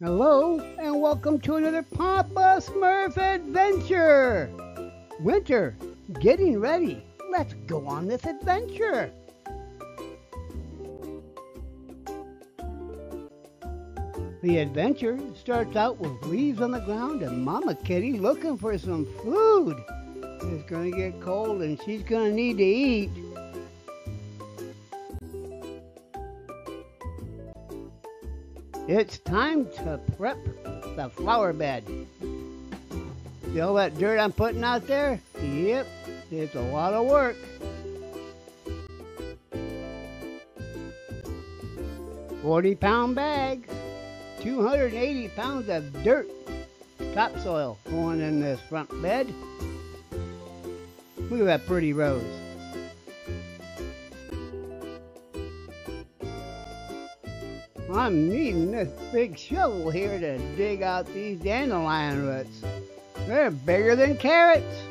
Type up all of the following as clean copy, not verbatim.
Hello, and welcome to another Papa Smurf adventure! Winter, getting ready. Let's go on this adventure! The adventure starts out with leaves on the ground and Mama Kitty looking for some food. It's gonna get cold and she's gonna need to eat. It's time to prep the flower bed. See all that dirt I'm putting out there? Yep, it's a lot of work. £40 bags, 280 pounds of dirt, topsoil going in this front bed. Look at that pretty rose. I'm needing this big shovel here to dig out these dandelion roots. They're bigger than carrots.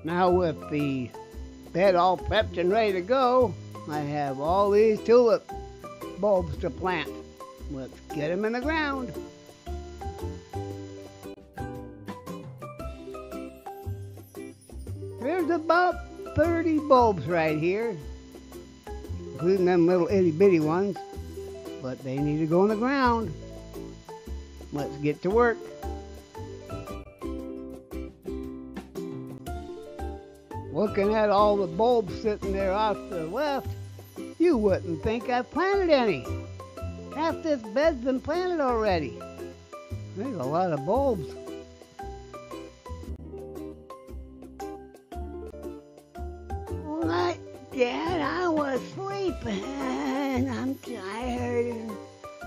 Now with the bed all prepped and ready to go, I have all these tulip bulbs to plant. Let's get them in the ground. There's about 30 bulbs right here, including them little itty bitty ones, but they need to go in the ground. Let's get to work. Looking at all the bulbs sitting there off to the left, you wouldn't think I've planted any. Half this bed's been planted already. There's a lot of bulbs. What, Dad? I was sleeping. I'm tired. And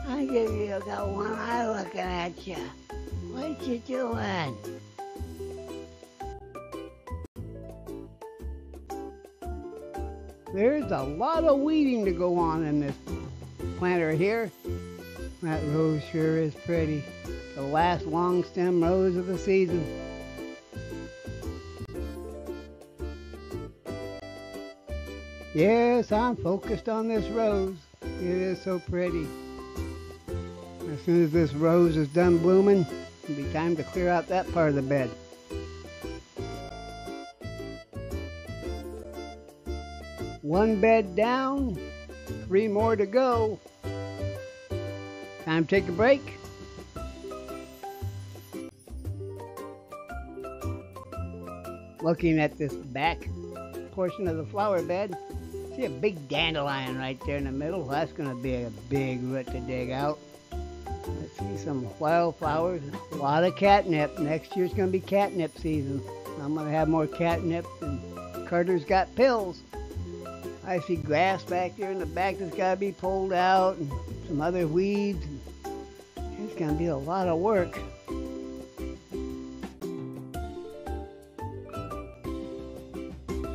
I just got one eye looking at you. What you doing? There's a lot of weeding to go on in this planter here. That rose sure is pretty. The last long stem rose of the season. Yes, I'm focused on this rose. It is so pretty. As soon as this rose is done blooming, it'll be time to clear out that part of the bed. One bed down, 3 more to go. Time to take a break. Looking at this back portion of the flower bed, see a big dandelion right there in the middle. That's going to be a big root to dig out. Let's see some wildflowers, a lot of catnip. Next year's going to be catnip season. I'm going to have more catnip than Carter's got pills. I see grass back there in the back that's got to be pulled out, and some other weeds. It's going to be a lot of work.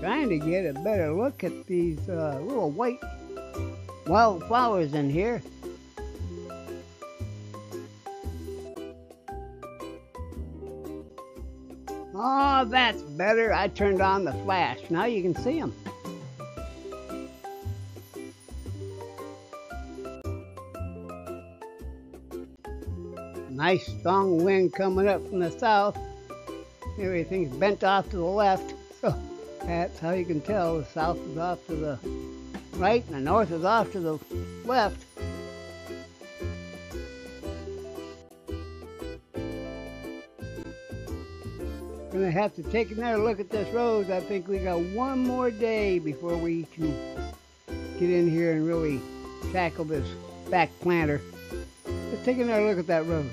Trying to get a better look at these little white wildflowers in here. Oh, that's better. I turned on the flash. Now you can see them. Nice strong wind coming up from the south. Everything's bent off to the left, so that's how you can tell the south is off to the right and the north is off to the left. Gonna have to take another look at this rose. I think we got one more day before we can get in here and really tackle this back planter. Let's take another look at that rose.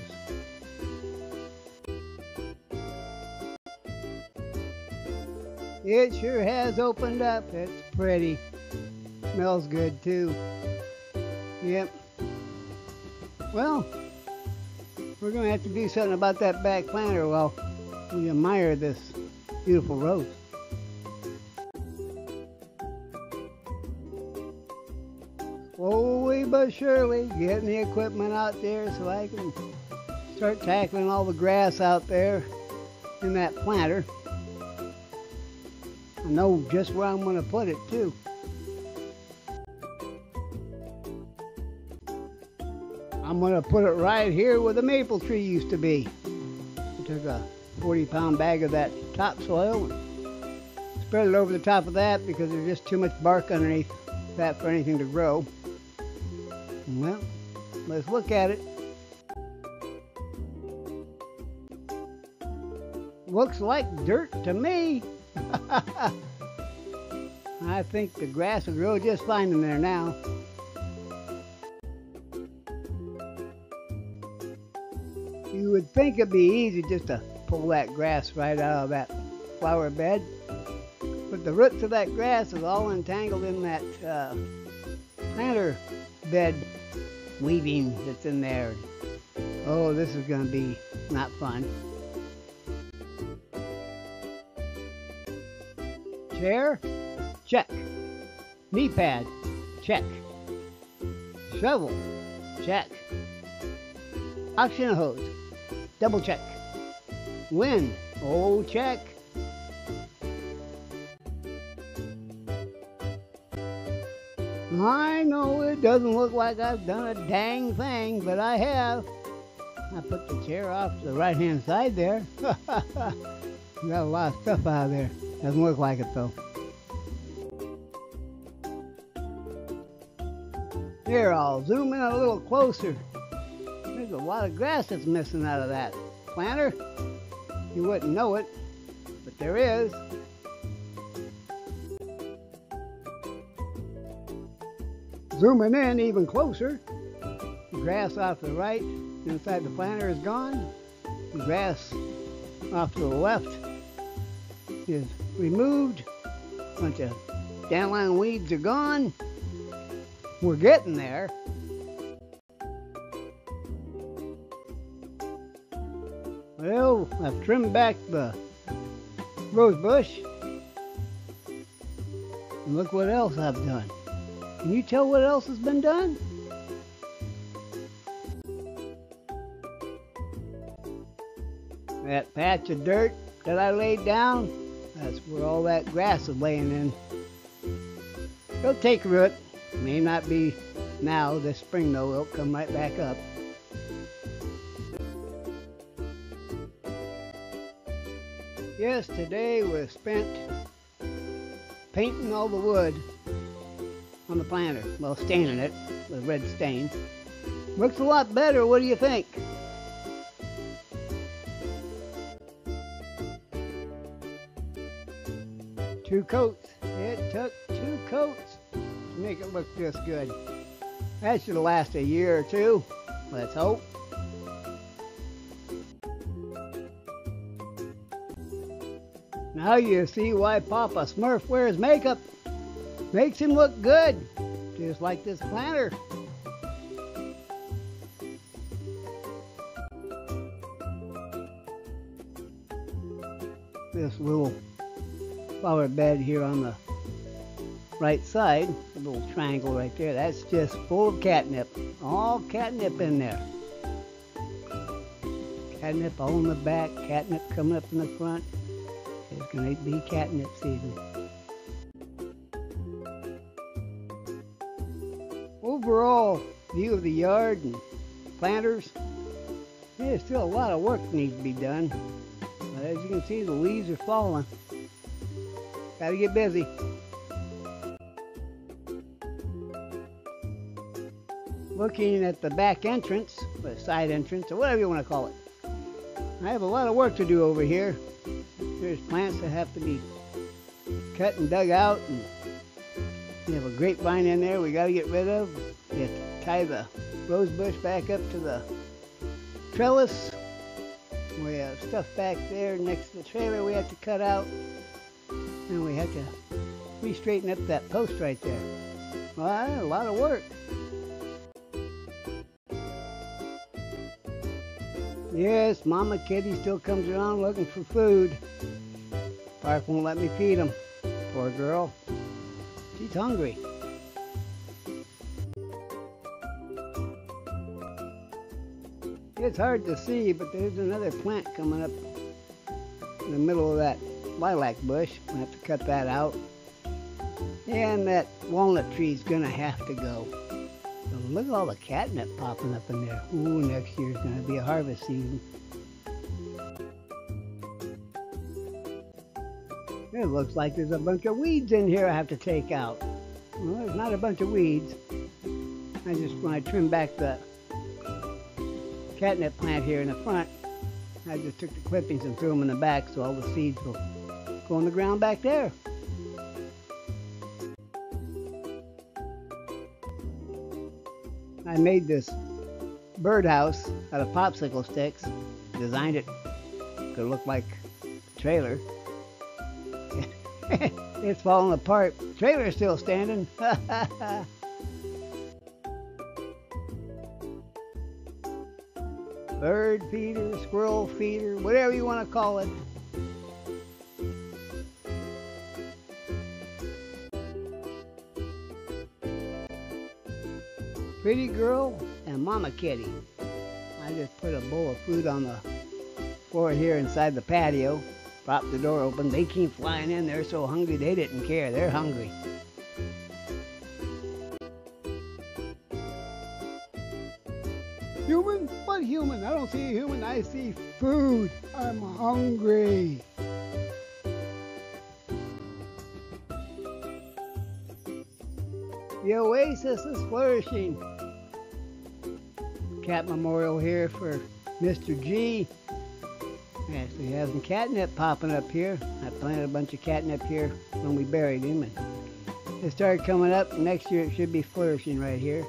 It sure has opened up. It's pretty. Smells good too. Yep. Well, we're going to have to do something about that back planter while we admire this beautiful rose. Slowly but surely getting the equipment out there so I can start tackling all the grass out there in that planter. I know just where I'm going to put it too. I'm gonna put it right here where the maple tree used to be. I took a 40-pound bag of that topsoil and spread it over the top of that because there's just too much bark underneath that for anything to grow. Well, let's look at it. Looks like dirt to me. I think the grass will grow just fine in there now. You would think it'd be easy just to pull that grass right out of that flower bed, but the roots of that grass is all entangled in that planter bed weaving that's in there. Oh, this is going to be not fun. Chair? Check. Knee pad? Check. Shovel? Check. Oxygen hose? Double check. Wind? Oh, check. I know it doesn't look like I've done a dang thing, but I have. I put the chair off to the right-hand side there. Got a lot of stuff out of there. Doesn't look like it though. Here, I'll zoom in a little closer. There's a lot of grass that's missing out of that planter. You wouldn't know it, but there is. Zooming in even closer, the grass off to the right inside the planter is gone. The grass off to the left is removed. A bunch of dandelion weeds are gone. We're getting there. Well, I've trimmed back the rose bush. And look what else I've done. Can you tell what else has been done? That patch of dirt that I laid down, that's where all that grass is laying in. It'll take root. May not be now, this spring though, it'll come right back up. Yes, today was spent painting all the wood on the planter. Well, staining it with red stain. Looks a lot better, what do you think? Two coats. It took 2 coats to make it look this good. That should last a year or 2. Let's hope. Now you see why Papa Smurf wears makeup. Makes him look good, just like this planter. This little flower bed here on the right side, a little triangle right there, that's just full of catnip. All catnip in there. Catnip all in the back, catnip coming up in the front. It's going to be catnip season. Overall view of the yard and planters, there's still a lot of work that needs to be done. But as you can see, the leaves are falling. Gotta get busy. Looking at the back entrance, or side entrance, or whatever you want to call it. I have a lot of work to do over here. There's plants that have to be cut and dug out, and we have a grapevine in there we got to get rid of. We have to tie the rose bush back up to the trellis. We have stuff back there next to the trailer we have to cut out, and we have to re-straighten up that post right there. Well, a lot of work. Yes, Mama Kitty still comes around looking for food. Park won't let me feed him. Poor girl. She's hungry. It's hard to see, but there's another plant coming up in the middle of that lilac bush. I have to cut that out. And that walnut tree's gonna have to go. So look at all the catnip popping up in there. Ooh, next year's going to be a harvest season. It looks like there's a bunch of weeds in here I have to take out. Well, there's not a bunch of weeds. When I trim back the catnip plant here in the front, I just took the clippings and threw them in the back so all the seeds will go in the ground back there. I made this birdhouse out of popsicle sticks, designed it to look like a trailer. It's falling apart. Trailer's still standing. Bird feeder, squirrel feeder, whatever you want to call it. Pretty girl and mama kitty. I just put a bowl of food on the floor here inside the patio. Propped the door open. They came flying in. They're so hungry they didn't care. They're hungry. Human? What human? I don't see a human. I see food. I'm hungry. The oasis is flourishing. Cat memorial here for Mr. G. Actually has some catnip popping up here. I planted a bunch of catnip here when we buried him, and it started coming up. Next year it should be flourishing right here.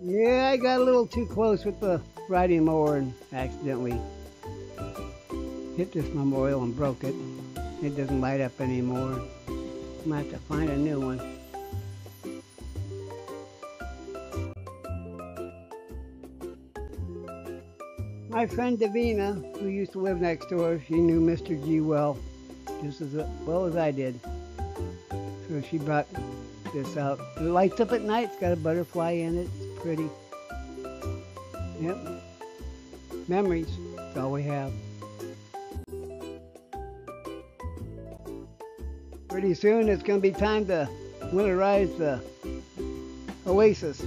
Yeah, I got a little too close with the riding mower and accidentally hit this memorial and broke it. It doesn't light up anymore. I'm gonna have to find a new one. My friend Davina, who used to live next door, she knew Mr. G well, just as well as I did. So she brought this out. It lights up at night. It's got a butterfly in it. It's pretty. Yep. Memories. That's all we have. Pretty soon it's going to be time to winterize the oasis.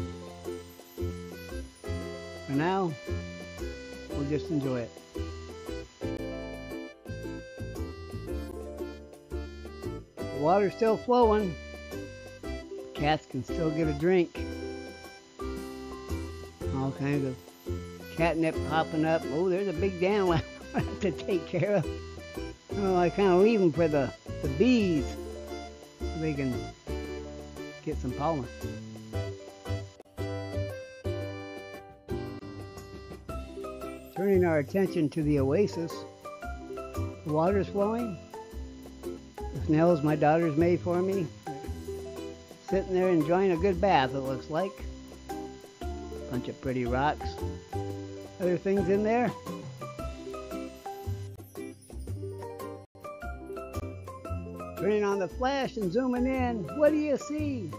For now, we'll just enjoy it. The water's still flowing. Cats can still get a drink. All kinds of catnip popping up. Oh, there's a big dandelion I have to take care of. Oh, I kind of leave them for the bees so they can get some pollen. Turning our attention to the oasis. The water's flowing. The snails my daughter's made for me. They're sitting there enjoying a good bath, it looks like. Bunch of pretty rocks. Other things in there. Turning on the flash and zooming in. What do you see?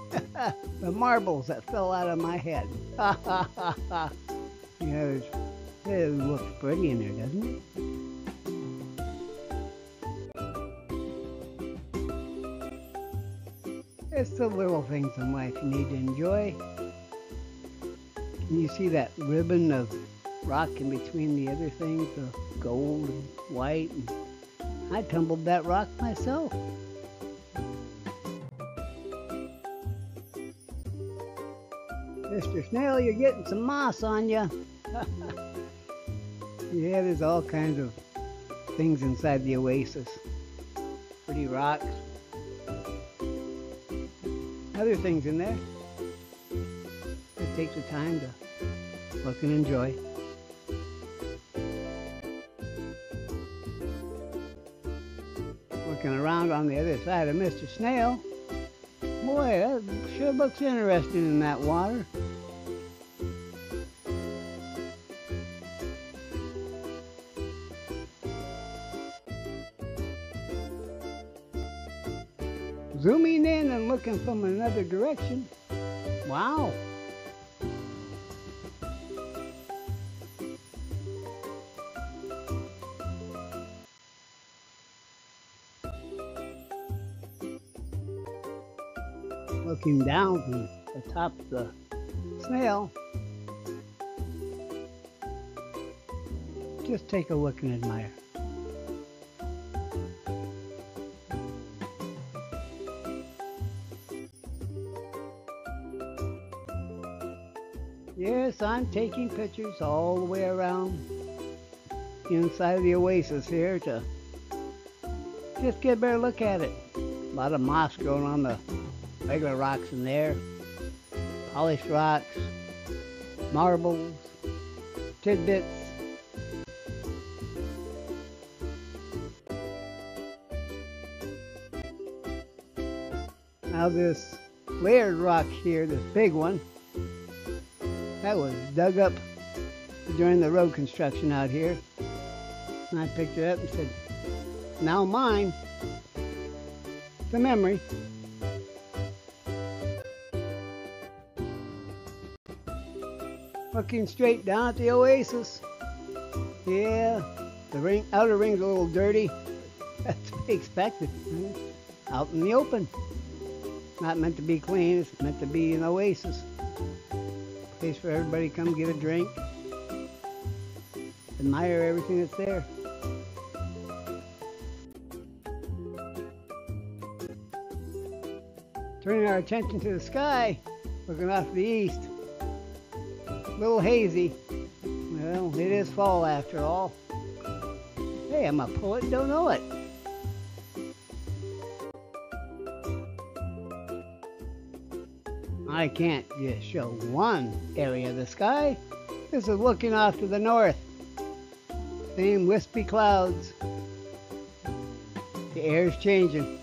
The marbles that fell out of my head. Yeah, it looks pretty in there, doesn't it? It's the little things in life you need to enjoy. Can you see that ribbon of rock in between the other things, the gold and white? And I tumbled that rock myself. Mr. Snail, you're getting some moss on you. Yeah, there's all kinds of things inside the oasis. Pretty rocks. Other things in there. It takes the time to look and enjoy. Looking around on the other side of Mr. Snail. Boy, that sure looks interesting in that water. Zooming in and looking from another direction. Wow. looking down from the top of the snail. Just take a look and admire. Yes, I'm taking pictures all the way around inside of the oasis here to just get a better look at it. A lot of moss growing on the regular rocks in there. Polished rocks, marbles, tidbits. Now this layered rock here, this big one, that was dug up during the road construction out here. And I picked it up and said, now mine. It's a memory. Looking straight down at the oasis. Yeah, the outer ring's a little dirty. That's to be expected. Out in the open. Not meant to be clean, it's meant to be an oasis. Place for everybody to come get a drink. Admire everything that's there. Turning our attention to the sky, looking off to the east. A little hazy. Well, it is fall after all. Hey, I'm a poet, don't know it. I can't just show one area of the sky. This is looking off to the north. Same wispy clouds. The air's changing.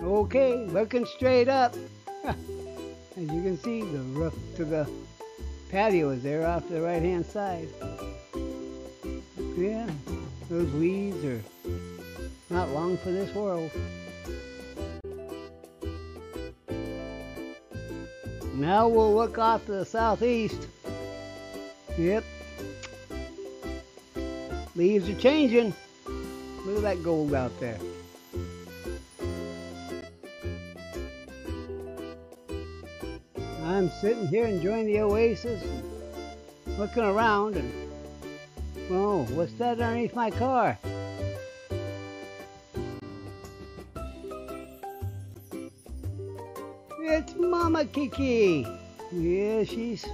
Okay, looking straight up. As you can see, the roof to the patio is there off to the right-hand side. Yeah, those weeds are not long for this world. Now we'll look off to the southeast. Yep. Leaves are changing. Look at that gold out there. I'm sitting here enjoying the oasis, looking around, and oh, what's that underneath my car? It's Mama Kiki. Yeah, she's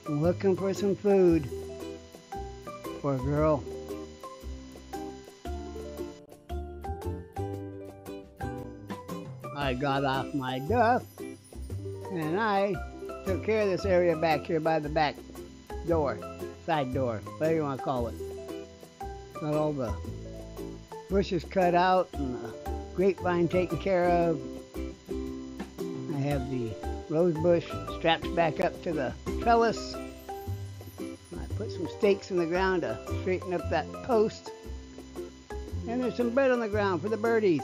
looking for some food. Poor girl. I got off my duff and I took care of this area back here by the back door, side door, whatever you want to call it. Got all the bushes cut out and the grapevine taken care of. I have the rose bush strapped back up to the trellis. I put some stakes in the ground to straighten up that post. And there's some bread on the ground for the birdies.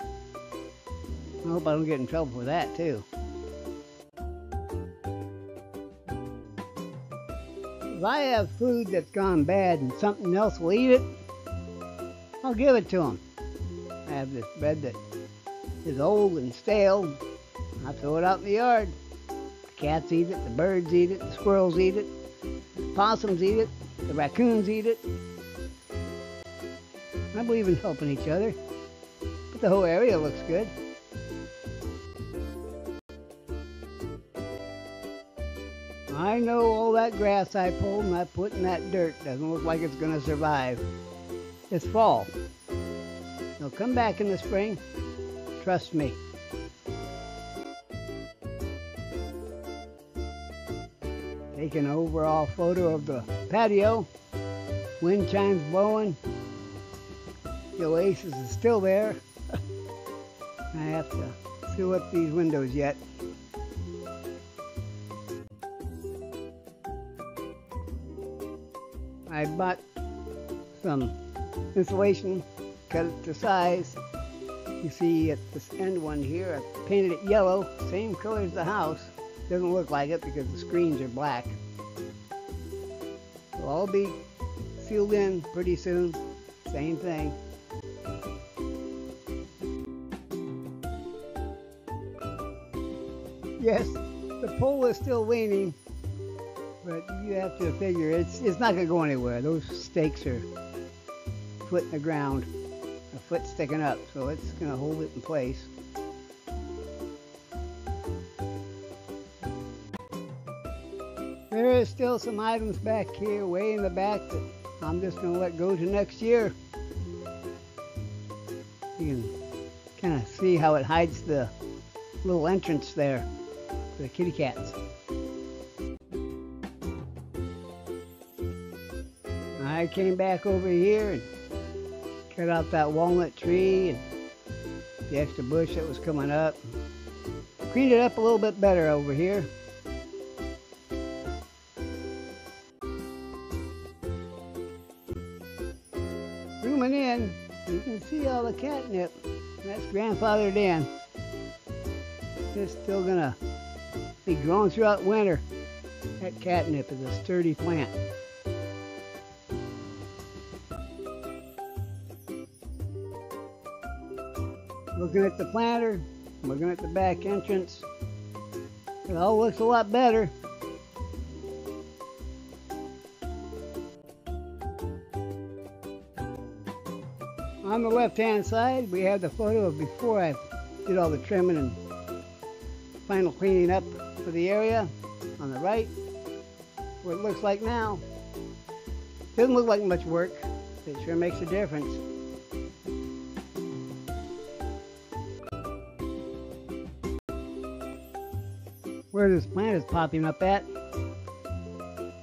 I hope I don't get in trouble for that too. If I have food that's gone bad and something else will eat it, I'll give it to them. I have this bread that is old and stale. I throw it out in the yard. The cats eat it, the birds eat it, the squirrels eat it, the possums eat it, the raccoons eat it. I believe in helping each other, but the whole area looks good. I know all that grass I pulled and I put in that dirt doesn't look like it's going to survive. It's fall. They'll come back in the spring. Trust me. Take an overall photo of the patio. Wind chimes blowing. The oasis is still there. I have to seal up these windows yet. I bought some insulation, cut it to size. You see at this end one here, I painted it yellow, same color as the house. Doesn't look like it because the screens are black. It'll all be sealed in pretty soon. Same thing. Yes, the pole is still leaning, but you have to figure it's not going to go anywhere. Those stakes are foot in the ground, a foot sticking up, so it's going to hold it in place. There is still some items back here, way in the back, that I'm just going to let go to next year. You can kind of see how it hides the little entrance there for the kitty cats. I came back over here and cut out that walnut tree and the extra bush that was coming up. Cleaned it up a little bit better over here. Zooming in, you can see all the catnip. That's grandfathered in. It's still gonna be growing throughout winter. That catnip is a sturdy plant. Looking at the planter, looking at the back entrance, it all looks a lot better. On the left-hand side, we have the photo of before I did all the trimming and final cleaning up for the area. On the right, what it looks like now. Doesn't look like much work, but it sure makes a difference. Where this plant is popping up at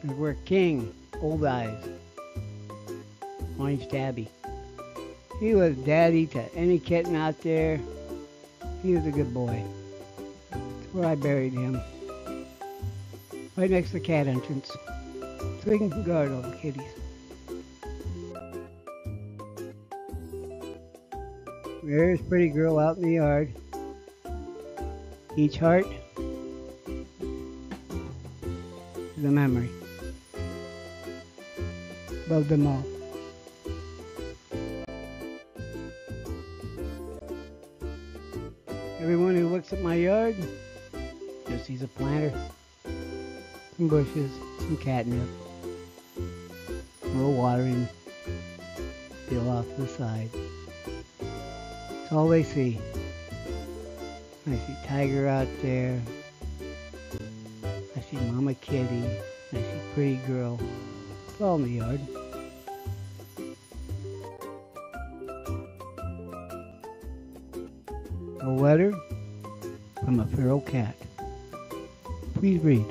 is where King, Old Eyes, Orange Tabby. He was daddy to any kitten out there. He was a good boy. That's where I buried him. Right next to the cat entrance. So he can guard all the kitties. There's Pretty Girl out in the yard. Each heart is a memory. Love them all. Everyone who looks at my yard just sees a planter, some bushes, some catnip, a little watering, peel off to the side. That's all they see. I see Tiger out there. I see Mama Kitty. I see Pretty Girl. It's all in the yard. A letter from a feral cat. Please read.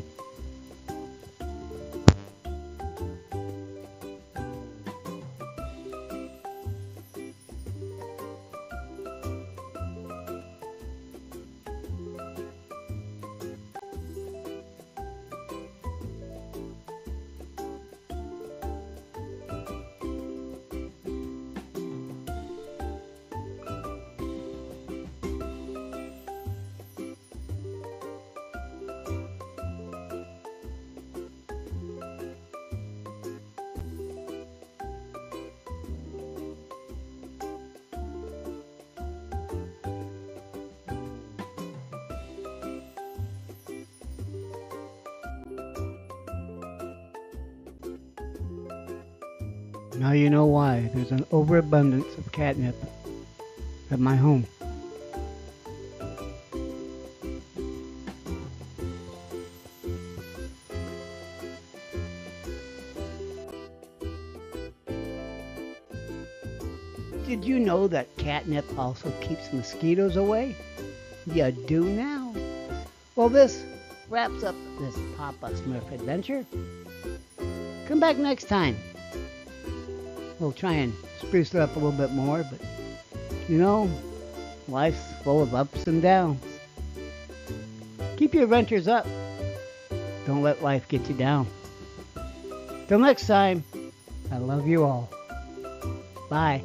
Now you know why there's an overabundance of catnip at my home. Did you know that catnip also keeps mosquitoes away? You do now. Well, this wraps up this Papa Smurf adventure. Come back next time. We'll try and spruce it up a little bit more, but you know, life's full of ups and downs. Keep your adventures up. Don't let life get you down. Till next time, I love you all. Bye.